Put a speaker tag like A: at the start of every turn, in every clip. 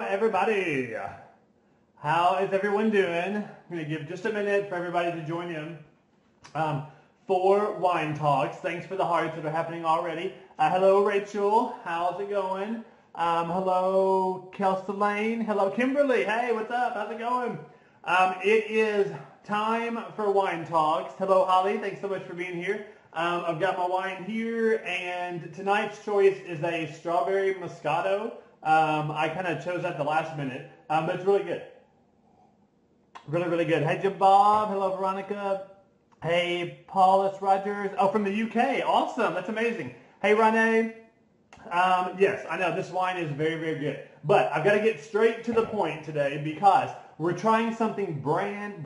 A: Everybody, how is everyone doing? I'm going to give just a minute for everybody to join in for Wine Talks. Thanks for the hearts that are happening already. Hello, Rachel. How's it going? Hello, Kelsey Lane. Hello, Kimberly. Hey, what's up? How's it going? It is time for Wine Talks. Hello, Holly. Thanks so much for being here. I've got my wine here, and tonight's choice is a strawberry Moscato. I kind of chose that the last minute, but it's really good. Really, really good. Hey, Jim Bob. Hello, Veronica. Hey, Paulus Rogers. Oh, from the UK. Awesome. That's amazing. Hey, Renee. Yes, I know this wine is very, very good. But I've got to get straight to the point today because we're trying something brand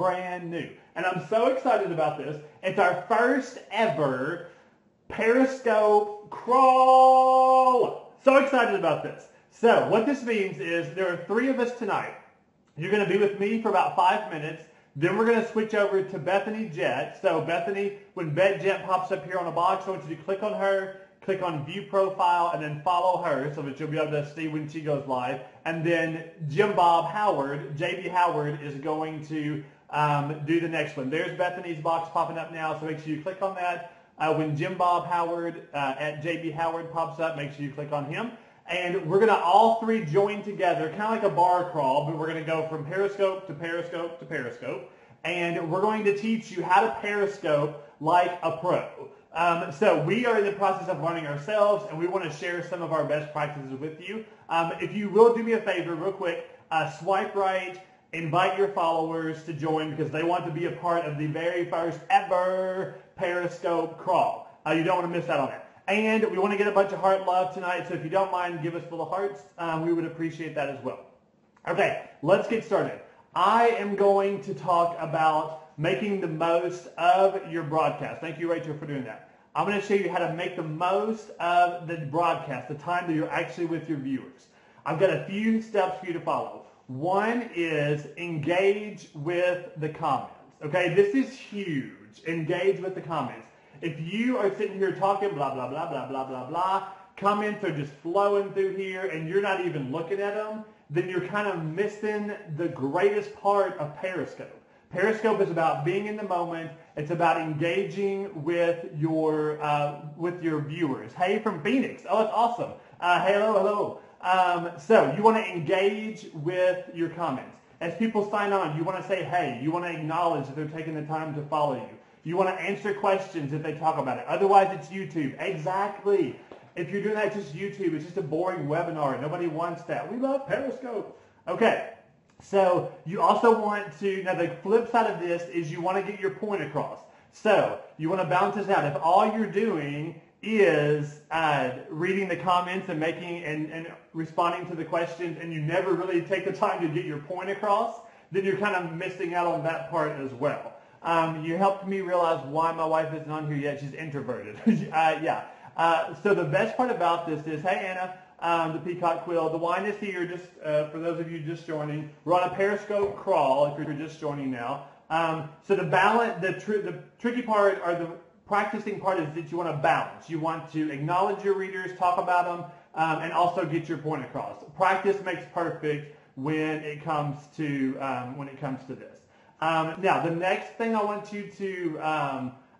A: new. And I'm so excited about this. It's our first ever Periscope crawl. So excited about this. So what this means is there are 3 of us tonight. You're going to be with me for about 5 minutes. Then we're going to switch over to Bethany Jet. So Bethany, when Bet Jet pops up here on a box, I want you to click on her, click on View Profile, and then follow her so that you'll be able to see when she goes live. And then Jim Bob Howard, JB Howard, is going to do the next one. There's Bethany's box popping up now, so make sure you click on that. When Jim Bob Howard at JB Howard pops up, make sure you click on him. And we're going to all 3 join together, kind of like a bar crawl, but we're going to go from Periscope to Periscope to Periscope. And we're going to teach you how to Periscope like a pro. So we are in the process of learning ourselves, and we want to share some of our best practices with you. If you will do me a favor real quick, swipe right, invite your followers to join because they want to be a part of the very first ever Periscope crawl. You don't want to miss out on it. And we want to get a bunch of heart love tonight, so if you don't mind, give us full of hearts. We would appreciate that as well. Okay, let's get started. I am going to talk about making the most of your broadcast. Thank you, Rachel, for doing that. I'm going to show you how to make the most of the broadcast, the time that you're actually with your viewers. I've got a few steps for you to follow. One is engage with the comments. Okay, this is huge. Engage with the comments. If you are sitting here talking blah, blah, blah, blah, blah, blah, blah, comments are just flowing through here and you're not even looking at them, then you're kind of missing the greatest part of Periscope. Periscope is about being in the moment. It's about engaging with your viewers. Hey, from Phoenix. Oh, that's awesome. Hello. So you want to engage with your comments. As people sign on, you want to say hey. You want to acknowledge that they're taking the time to follow you. You want to answer questions if they talk about it. Otherwise, it's YouTube. Exactly. If you're doing that, it's just YouTube. It's just a boring webinar. Nobody wants that. We love Periscope. Okay. So you also want to, now the flip side of this is you want to get your point across. So you want to balance this out. If all you're doing is reading the comments and making and responding to the questions and you never really take the time to get your point across, then you're kind of missing out on that part as well. You helped me realize why my wife isn't on here yet. She's introverted. So the best part about this is, hey, Anna, the Peacock Quill, the wine is here, just for those of you just joining. We're on a Periscope crawl if you're just joining now. So the balance, the tricky part or the practicing part is that you want to balance. You want to acknowledge your readers, talk about them, and also get your point across. Practice makes perfect when it comes to this. Now, the next thing I want you to,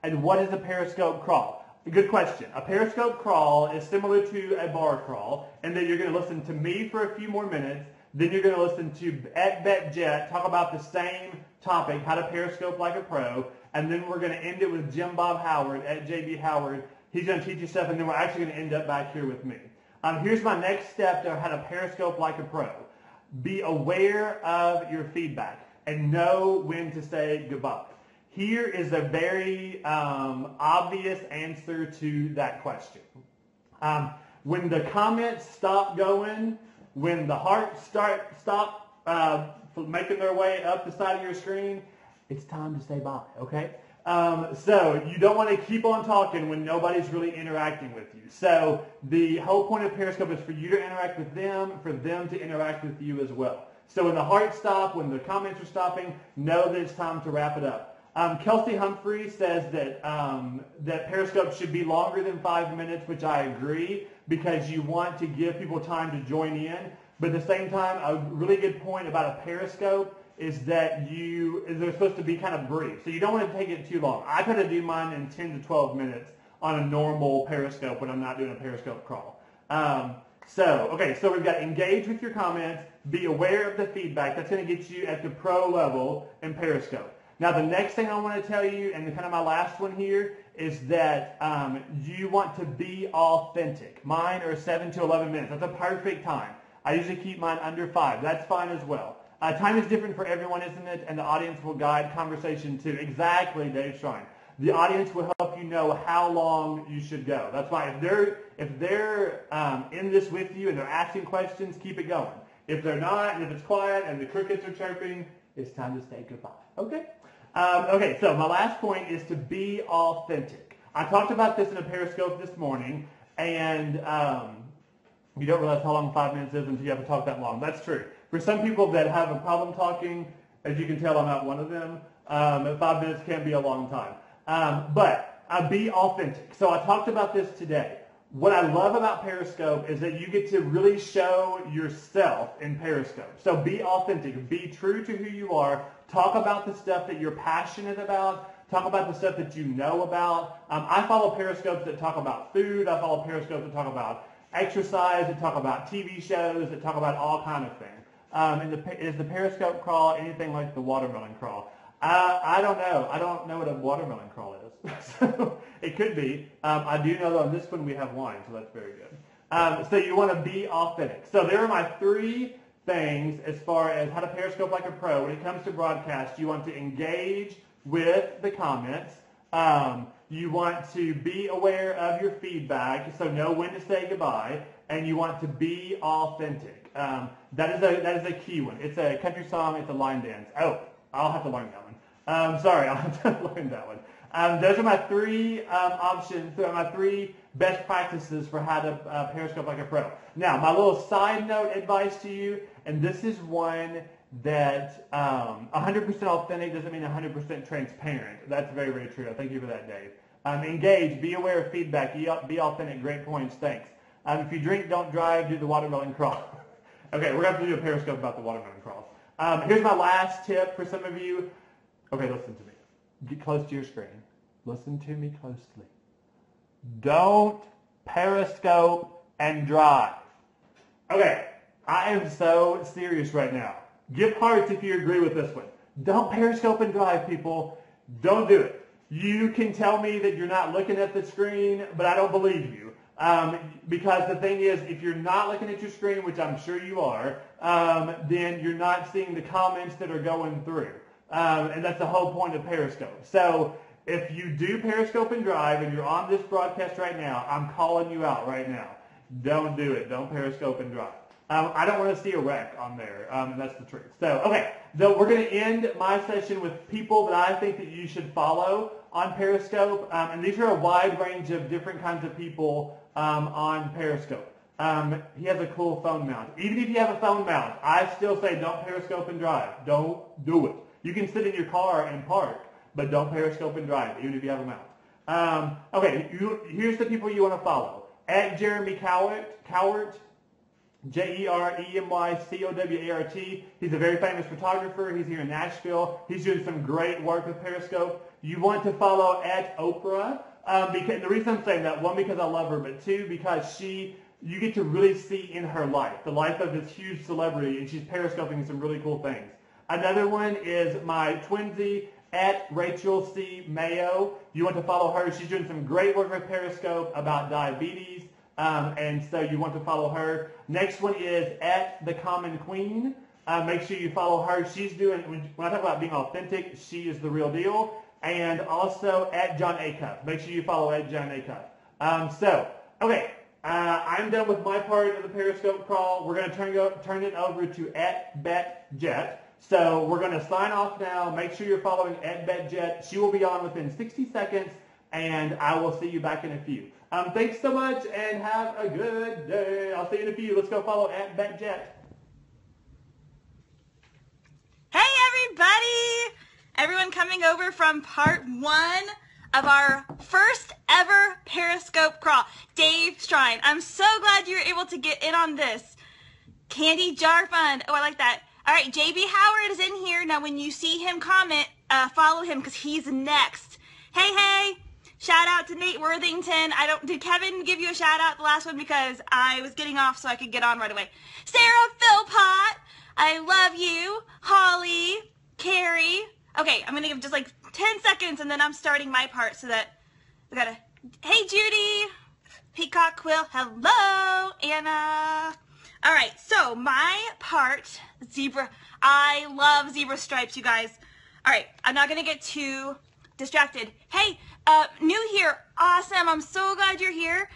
A: and what is a Periscope crawl? A good question. A Periscope crawl is similar to a bar crawl, and then you're going to listen to me for a few more minutes, then you're going to listen to BetJet talk about the same topic, how to Periscope like a pro, and then we're going to end it with Jim Bob Howard at JB Howard. He's going to teach you stuff, and then we're actually going to end up back here with me. Here's my next step to how to Periscope like a pro. Be aware of your feedback and know when to say goodbye. Here is a very obvious answer to that question. When the comments stop going, when the hearts stop making their way up the side of your screen, it's time to say bye, okay? So you don't want to keep on talking when nobody's really interacting with you. So the whole point of Periscope is for you to interact with them, for them to interact with you as well. So when the hearts stop, when the comments are stopping, know that it's time to wrap it up. Kelsey Humphrey says that that Periscope should be longer than 5 minutes, which I agree, because you want to give people time to join in. But at the same time, a really good point about a periscope is that they're supposed to be kind of brief. So you don't want to take it too long. I try to do mine in 10 to 12 minutes on a normal periscope when I'm not doing a periscope crawl. So we've got engage with your comments, be aware of the feedback. That's going to get you at the pro level in Periscope. Now the next thing I want to tell you, and kind of my last one here, is that you want to be authentic. Mine are 7 to 11 minutes. That's a perfect time. I usually keep mine under 5. That's fine as well. Time is different for everyone, isn't it? And the audience will guide conversation too. Exactly, Dave Shrine. The audience will help you know how long you should go. That's why if they're in this with you and they're asking questions, keep it going. If they're not, and if it's quiet and the crickets are chirping, it's time to say goodbye. Okay? So my last point is to be authentic. I talked about this in a Periscope this morning, and you don't realize how long 5 minutes is until you have to talk that long. That's true. For some people that have a problem talking, as you can tell, I'm not one of them. 5 minutes can be a long time. But be authentic. So I talked about this today. What I love about Periscope is that you get to really show yourself in Periscope. So be authentic. Be true to who you are. Talk about the stuff that you're passionate about. Talk about the stuff that you know about. I follow Periscopes that talk about food. I follow Periscopes that talk about exercise, that talk about TV shows, that talk about all kind of things. Is the Periscope crawl anything like the watermelon crawl? I don't know. I don't know what a watermelon crawl is. So it could be. I do know that on this one we have wine, so that's very good. So you want to be authentic. So there are my 3 things as far as how to Periscope like a pro. When it comes to broadcast, you want to engage with the comments. You want to be aware of your feedback, so know when to say goodbye, and you want to be authentic. That is a key one. It's a country song. It's a line dance. Oh, I'll have to learn that one. Sorry, I'll have to learn that one. Those are my 3 options, my 3 best practices for how to Periscope like a pro. Now, my little side note advice to you, and this is one that 100% authentic doesn't mean 100% transparent. That's very, very true. Thank you for that, Dave. Engage, be aware of feedback, be authentic, great points, thanks. If you drink, don't drive, do the watermelon crawl. Okay, we're going to have to do a Periscope about the watermelon crawl. Here's my last tip for some of you. Okay, listen to me. Get close to your screen. Listen to me closely. Don't Periscope and drive. Okay, I am so serious right now. Give hearts if you agree with this one. Don't Periscope and drive, people. Don't do it. You can tell me that you're not looking at the screen, but I don't believe you. Because the thing is, if you're not looking at your screen, which I'm sure you are, then you're not seeing the comments that are going through. And that's the whole point of Periscope. So if you do Periscope and drive and you're on this broadcast right now, I'm calling you out right now. Don't do it. Don't Periscope and drive. I don't want to see a wreck on there. That's the truth. So, okay. So we're going to end my session with people that I think that you should follow on Periscope. And these are a wide range of different kinds of people on Periscope. He has a cool phone mount. Even if you have a phone mount, I still say don't Periscope and drive. Don't do it. You can sit in your car and park, but don't Periscope and drive, even if you have a mount. Okay, here's the people you want to follow. At Jeremy Cowart, Jeremycowart. He's a very famous photographer. He's here in Nashville. He's doing some great work with Periscope. You want to follow at Oprah. Because the reason I'm saying that, one, because I love her, but two, because you get to really see in her life, the life of this huge celebrity, and she's Periscoping some really cool things. Another one is my twinsy, at Rachel C. Mayo. You want to follow her. She's doing some great work with Periscope about diabetes, and so you want to follow her. Next one is at The Common Queen. Make sure you follow her. She's doing, when I talk about being authentic, she is the real deal. And also at John Acuff. Make sure you follow at John Acuff. Okay, I'm done with my part of the Periscope crawl. We're going to turn it over to at BetJet. So we're going to sign off now. Make sure you're following at BetJet. She will be on within 60 seconds, and I will see you back in a few. Thanks so much, and have a good day. I'll see you in a few. Let's go follow at BetJet.
B: Hey, everybody! Everyone coming over from part 1 of our first ever Periscope crawl. Dave Strine, I'm so glad you were able to get in on this. Candy Jar Fund. Oh, I like that. All right, JB Howard is in here. Now, when you see him comment, follow him because he's next. Hey. Shout out to Nate Worthington. Did Kevin give you a shout out the last one because I was getting off so I could get on right away? Sarah Philpott, I love you. Holly, Carrie. Okay, I'm going to give just like 10 seconds and then I'm starting my part so that we got to, hey Judy, Peacock Quill, hello, Anna. All right, so my part, zebra. I love zebra stripes, you guys. All right, I'm not going to get too distracted. Hey, new here. Awesome. I'm so glad you're here.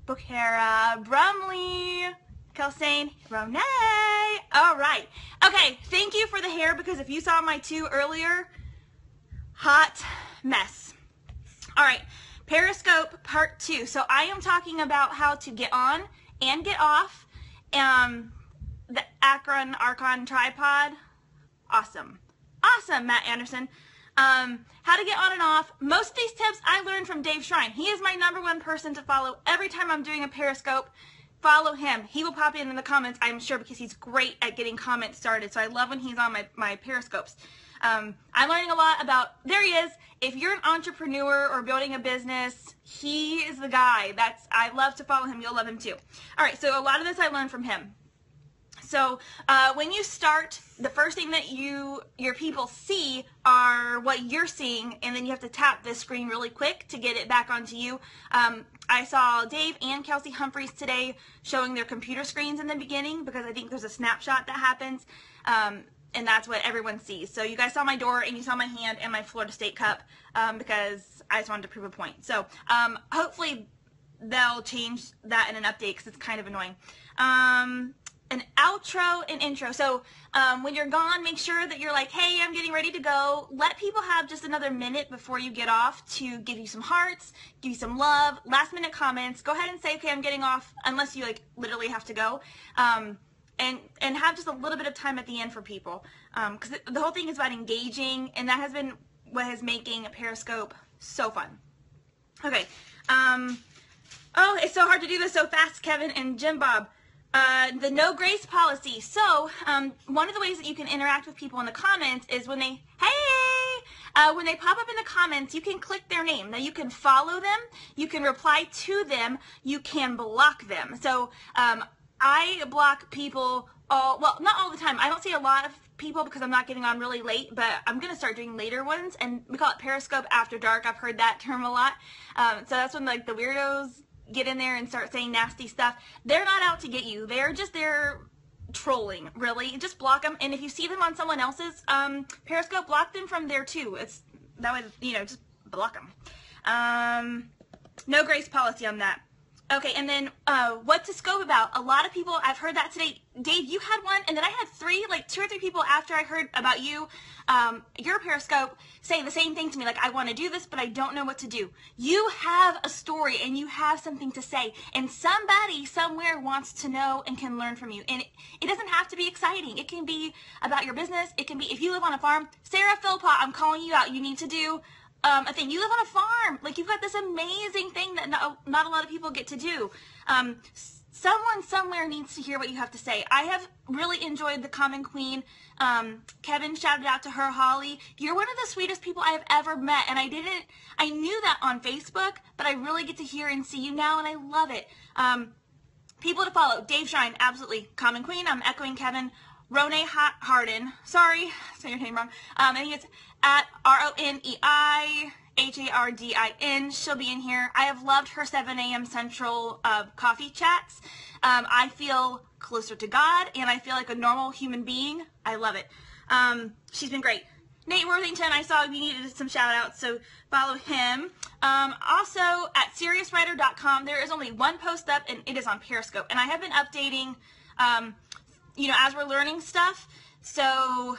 B: Bukhara, Brumley, Kelsane, Ronay. All right. Okay, thank you for the hair because if you saw my two earlier, hot mess. All right, Periscope part 2. So I am talking about how to get on and get off the Archon tripod. Awesome. Awesome, Matt Anderson. How to get on and off. Most of these tips I learned from Dave Shrine. He is my #1 person to follow. Every time I'm doing a Periscope, follow him. He will pop in the comments, I'm sure, because he's great at getting comments started. So I love when he's on my Periscopes. I'm learning a lot about, there he is. If you're an entrepreneur or building a business, he is the guy. I love to follow him. You'll love him too. All right, so a lot of this I learned from him. So when you start, the first thing that your people see are what you're seeing, and then you have to tap this screen really quick to get it back onto you. I saw Dave and Kelsey Humphreys today showing their computer screens in the beginning because I think there's a snapshot that happens, and that's what everyone sees. So you guys saw my door, and you saw my hand and my Florida State cup because I just wanted to prove a point. So hopefully they'll change that in an update because it's kind of annoying. An outro and intro. So when you're gone, make sure that you're like, hey, I'm getting ready to go. Let people have just another minute before you get off to give you some hearts, give you some love, last minute comments. Go ahead and say, okay, I'm getting off, unless you like literally have to go. And have just a little bit of time at the end for people. Because the whole thing is about engaging, and that has been what is making Periscope so fun. Okay. Oh, it's so hard to do this so fast, Kevin and Jim Bob. The no grace policy. So one of the ways that you can interact with people in the comments is when they, when they pop up in the comments, you can click their name. Now you can follow them, you can reply to them, you can block them. So I block people, well, not all the time. I don't see a lot of people because I'm not getting on really late, but I'm going to start doing later ones, and we call it Periscope After Dark. I've heard that term a lot. So that's when like the weirdos get in there and start saying nasty stuff. They're not out to get you. They're just there trolling, really. Just block them, and if you see them on someone else's Periscope, block them from there too. It's that way, you know, just block them. No grace policy on that. Okay, and then what to scope about. A lot of people, I've heard that today. Dave, you had one, and then I had like 2 or 3 people after I heard about you, your Periscope, say the same thing to me, like, I want to do this, but I don't know what to do. You have a story, and you have something to say, and somebody somewhere wants to know and can learn from you. And it doesn't have to be exciting. It can be about your business. It can be, if you live on a farm, Sarah Philpott, I'm calling you out. You need to do a thing. You live on a farm. Like, you've got this amazing thing that not a lot of people get to do. Someone somewhere needs to hear what you have to say. I have really enjoyed the Common Queen. Kevin shouted out to her. Holly, you're one of the sweetest people I have ever met, and I knew that on Facebook, but I really get to hear and see you now, and I love it. People to follow. Dave Shine, absolutely. Common Queen, I'm echoing Kevin. Ronay Harden, sorry, say your name wrong. I think it's at RONEIHARDIN. She'll be in here. I have loved her 7 a.m. Central coffee chats. I feel closer to God, and I feel like a normal human being. I love it. She's been great. Nate Worthington, I saw you needed some shout outs, so follow him. Also, at SeriousWriter.com, there is only one post up, and it is on Periscope. And I have been updating, you know, as we're learning stuff. So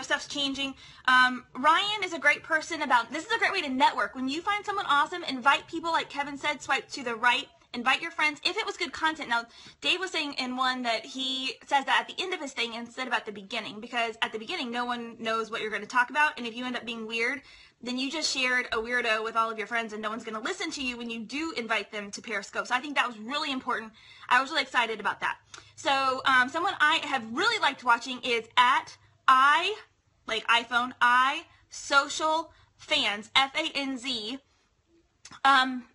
B: stuff's changing. Ryan is a great person this is a great way to network. When you find someone awesome, invite people, like Kevin said, swipe to the right, invite your friends, if it was good content. Now, Dave was saying in one that he says that at the end of his thing instead of at the beginning, because at the beginning, no one knows what you're going to talk about, and if you end up being weird, then you just shared a weirdo with all of your friends, and no one's going to listen to you when you do invite them to Periscope. So I think that was really important. I was really excited about that. So someone I have really liked watching is at like iPhone, social fans, FANZ.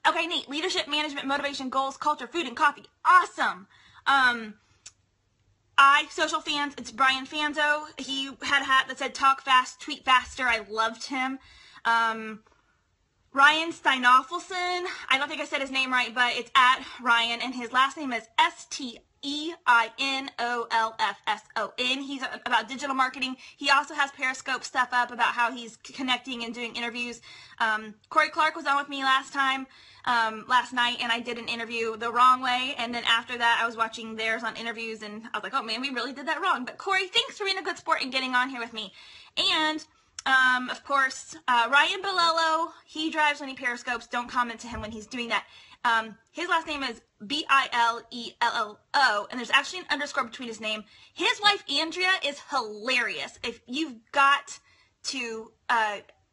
B: Okay, neat. Leadership, management, motivation, goals, culture, food, and coffee. Awesome. Social fans, it's Brian Fanzo. He had a hat that said talk fast, tweet faster. I loved him. Ryan Steinoffelson. I don't think I said his name right, but it's at Ryan, and his last name is Steinolfson. He's about digital marketing. He also has Periscope stuff up about how he's connecting and doing interviews. Corey Clark was on with me last night, and I did an interview the wrong way, and then after that I was watching theirs on interviews, and I was like, oh man, we really did that wrong. But Corey, thanks for being a good sport and getting on here with me. And of course, Ryan Bilello, he drives when he periscopes. Don't comment to him when he's doing that. His last name is Bilello, and there's actually an underscore between his name. His wife, Andrea, is hilarious. If you've got to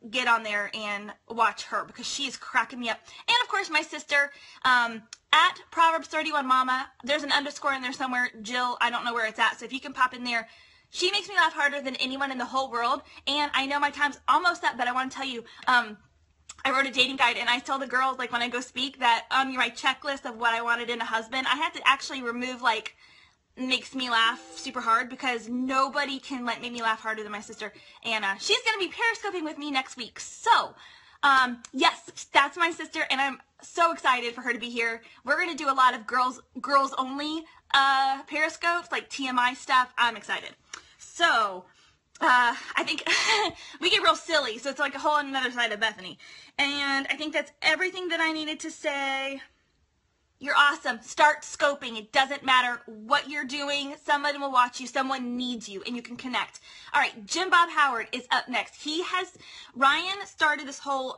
B: get on there and watch her, because she is cracking me up. And of course, my sister, at Proverbs 31 Mama, there's an underscore in there somewhere. Jill, I don't know where it's at, so if you can pop in there. She makes me laugh harder than anyone in the whole world, and I know my time's almost up, but I want to tell you, I wrote a dating guide, and I tell the girls, like, when I go speak, that on my checklist of what I wanted in a husband, I had to actually remove, like, makes me laugh super hard, because nobody can make me laugh harder than my sister, and she's going to be periscoping with me next week. So, yes, that's my sister, and I'm so excited for her to be here. We're going to do a lot of girls only periscopes, like TMI stuff. I'm excited. So, I think we get real silly, so it's like a whole another side of Bethany. And I think that's everything that I needed to say. You're awesome. Start scoping. It doesn't matter what you're doing. Someone will watch you. Someone needs you, and you can connect. All right, Jim Bob Howard is up next. Ryan started this whole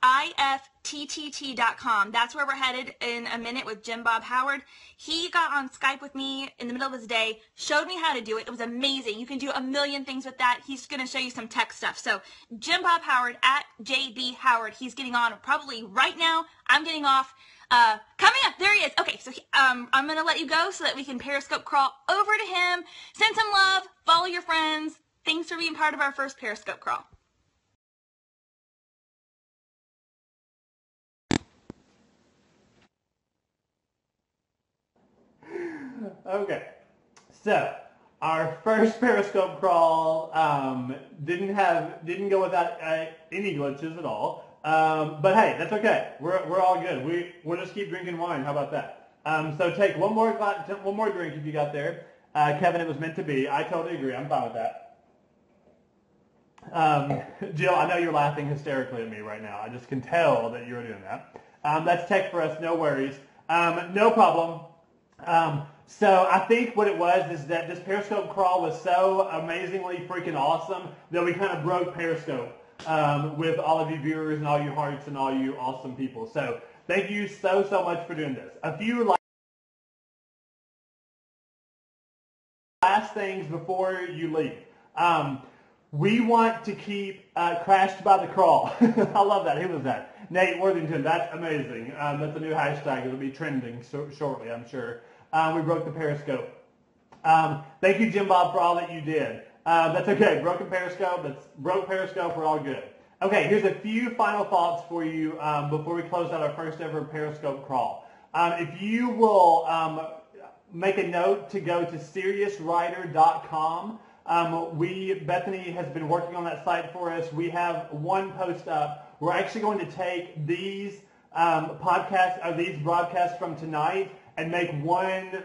B: IFTTT.com. That's where we're headed in a minute with Jim Bob Howard. He got on Skype with me in the middle of his day, showed me how to do it. It was amazing. You can do a million things with that. He's going to show you some tech stuff. So Jim Bob Howard at JB Howard. He's getting on probably right now. I'm getting off. Coming up, there he is. Okay, so I'm going to let you go so that we can Periscope crawl over to him. Send some love. Follow your friends. Thanks for being part of our first Periscope crawl.
A: Okay, so our first Periscope crawl didn't go without any glitches at all. But hey, that's okay. We're all good. We'll just keep drinking wine. How about that? So take one more drink if you got there. Kevin, it was meant to be. I totally agree. I'm fine with that. Jill, I know you're laughing hysterically at me right now. I just can tell that you're doing that. That's tech for us. No worries. No problem. So I think what it was is that this Periscope crawl was so amazingly freaking awesome that we kind of broke Periscope. With all of you viewers and all you hearts and all you awesome people. So thank you so much for doing this. A few last things before you leave. We want to keep crashed by the crawl. I love that. Who was that? Nate Worthington. That's amazing. That's a new hashtag. It'll be trending shortly, I'm sure. We broke the Periscope. Thank you, Jim Bob, for all that you did. That's okay. Broke Periscope. We're all good. Okay, here's a few final thoughts for you before we close out our first ever Periscope crawl. If you will make a note to go to SeriousWriter.com. Bethany has been working on that site for us. We have one post up. We're actually going to take these broadcasts from tonight and make one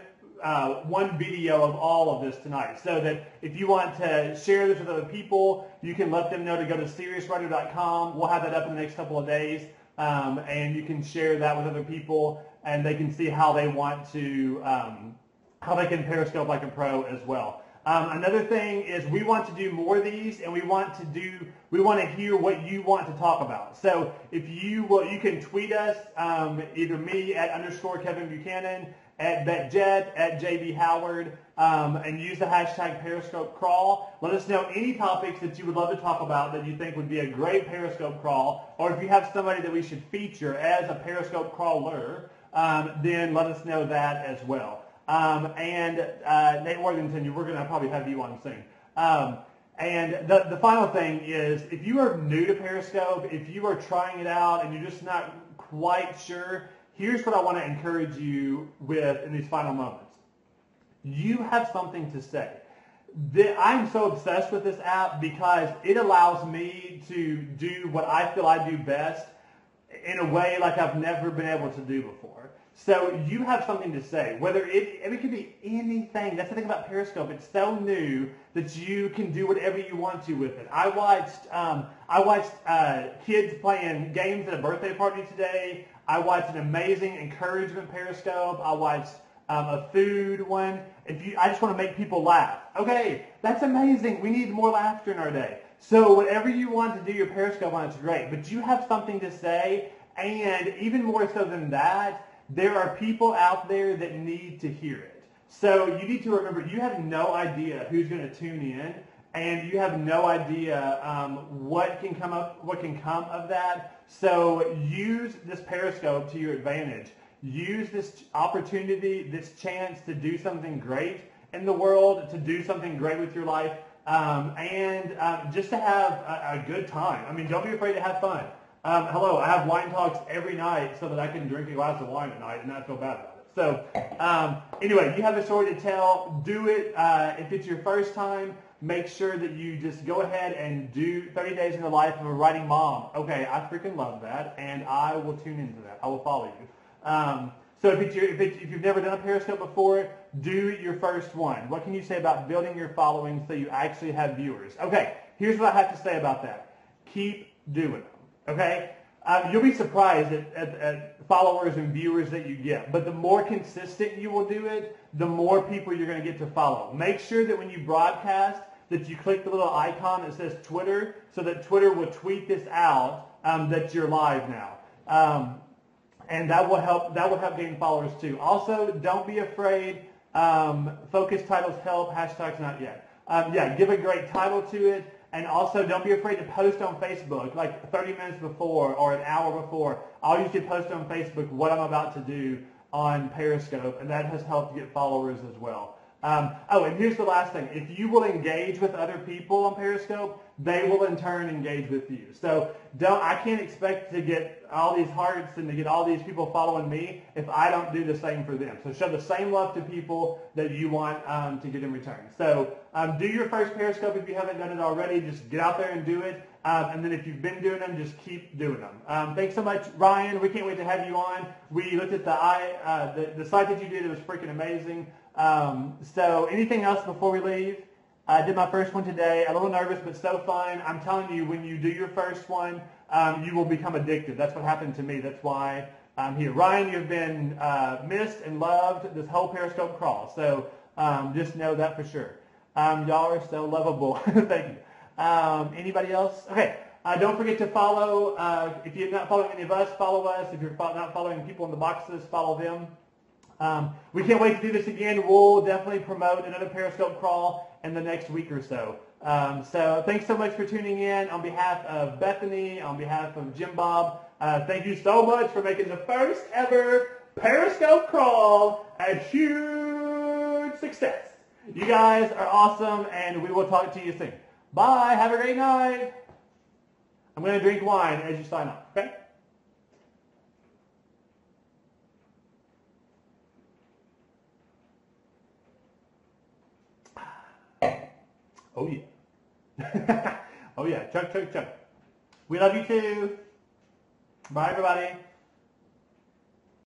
A: video of all of this tonight, so that if you want to share this with other people, you can let them know to go to SeriousWriter.com. We'll have that up in the next couple of days, and you can share that with other people, and they can see how they want to, how they can Periscope like a pro as well. Another thing is we want to do more of these, and we want to hear what you want to talk about. So if you can tweet us, either me at _Kevin Buchanan, at BetJet, at JB Howard, and use the hashtag Periscope Crawl. Let us know any topics that you would love to talk about that you think would be a great Periscope Crawl, or if you have somebody that we should feature as a Periscope Crawler, then let us know that as well. And Nate Worthington, we're going to probably have you on soon. And the final thing is, if you are new to Periscope, if you are trying it out and you're just not quite sure, here's what I want to encourage you with in these final moments. You have something to say. I'm so obsessed with this app because it allows me to do what I feel I do best in a way like I've never been able to do before. So you have something to say, whether it could be anything. That's the thing about Periscope. It's so new that you can do whatever you want to with it. I watched kids playing games at a birthday party today. I watched an amazing encouragement Periscope. I watched a food one. I just want to make people laugh. Okay, that's amazing. We need more laughter in our day. So whatever you want to do your Periscope on, it's great. But you have something to say, and even more so than that, there are people out there that need to hear it. So you need to remember, you have no idea who's going to tune in, and you have no idea what can come of that. So use this Periscope to your advantage. Use this opportunity, this chance to do something great in the world, to do something great with your life, and just to have a good time. I mean, don't be afraid to have fun. Hello, I have wine talks every night so that I can drink a glass of wine at night and not feel bad about it. So anyway, you have a story to tell. Do it. If it's your first time, make sure that you just go ahead and do 30 days in the life of a writing mom. Okay, I freaking love that, and I will tune into that. I will follow you. So if you've never done a Periscope before, do your first one. What can you say about building your following so you actually have viewers? Okay, here's what I have to say about that. Keep doing them. Okay? You'll be surprised at followers and viewers that you get. But the more consistent you will do it, the more people you're going to get to follow. Make sure that when you broadcast that you click the little icon that says Twitter so that Twitter will tweet this out that you're live now. And that will help gain followers too. Also, don't be afraid. Focus titles help. Hashtags not yet. Give a great title to it. And also, don't be afraid to post on Facebook, like 30 minutes before or an hour before. I'll usually post on Facebook what I'm about to do on Periscope, and that has helped get followers as well. And here's the last thing. If you will engage with other people on Periscope, they will in turn engage with you. So I can't expect to get all these hearts and to get all these people following me if I don't do the same for them. So show the same love to people that you want to get in return. So do your first Periscope if you haven't done it already. Just get out there and do it. And then if you've been doing them, just keep doing them. Thanks so much, Ryan. We can't wait to have you on. We looked at the site that you did. It was freaking amazing. So anything else before we leave? I did my first one today. A little nervous, but so fun. I'm telling you, when you do your first one, you will become addicted. That's what happened to me. That's why I'm here. Ryan, you've been missed and loved this whole Periscope crawl. So just know that for sure. Y'all are so lovable. Thank you. Anybody else? Okay. Don't forget to follow. If you're not following any of us, follow us. If you're not following people in the boxes, follow them. We can't wait to do this again. We'll definitely promote another Periscope crawl in the next week or so. So thanks so much for tuning in. On behalf of Bethany, on behalf of Jim Bob, thank you so much for making the first ever Periscope crawl a huge success. You guys are awesome, and we will talk to you soon. Bye. Have a great night. I'm going to drink wine as you sign off, okay? Oh, yeah. Oh, yeah. Chug, chug, chug. We love you, too. Bye, everybody.